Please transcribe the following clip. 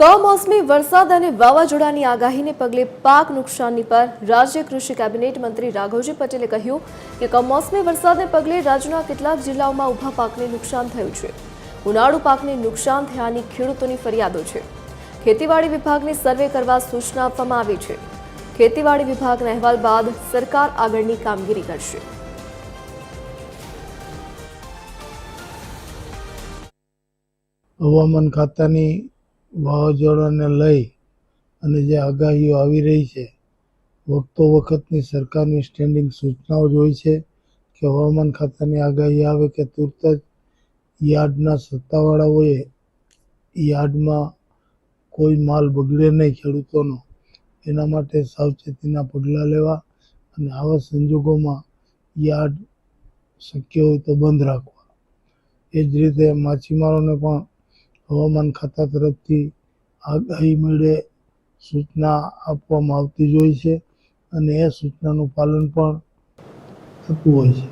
કમોસમી વરસાદ અને વાવાઝોડાની આગાહીને પગલે પાક નુકસાનની પર રાજ્ય કૃષિ કેબિનેટ મંત્રી રાઘવજી પટેલે કહ્યું કે કમોસમી વરસાદને પગલે રાજ્યના કેટલાક જિલ્લાઓમાં ઊભા પાકને નુકસાન થયું છે। ઉનાળુ પાકને નુકસાન થયાની ખેડૂતોની ફરિયાદો છે। ખેતીવાડી વિભાગને સર્વે કરવા સૂચના આપવામાં આવી છે। ખેતીવાડી વિભાગના અહેવાલ બાદ સરકાર આગળની કામગીરી કરશે। હવામાન ખાતાની વાવાઝોડાને લઈ અને જે આગાહીઓ આવી રહી છે, વખતો વખતની સરકારની સ્ટેન્ડિંગ સૂચનાઓ જ હોય છે કે હવામાન ખાતાની આગાહી આવે કે તુરત જ યાર્ડના સત્તાવાળાઓએ યાર્ડમાં કોઈ માલ બગડે નહીં ખેડૂતોનો, એના માટે સાવચેતીના પગલાં લેવા અને આવા સંજોગોમાં યાર્ડ શક્ય હોય તો બંધ રાખવા। એ જ રીતે માછીમારોને પણ હવામાન ખાતા તરફથી આગાહી મેળે સૂચના આપવામાં આવતી જ હોય છે અને એ સૂચનાનું પાલન પણ થતું હોય છે।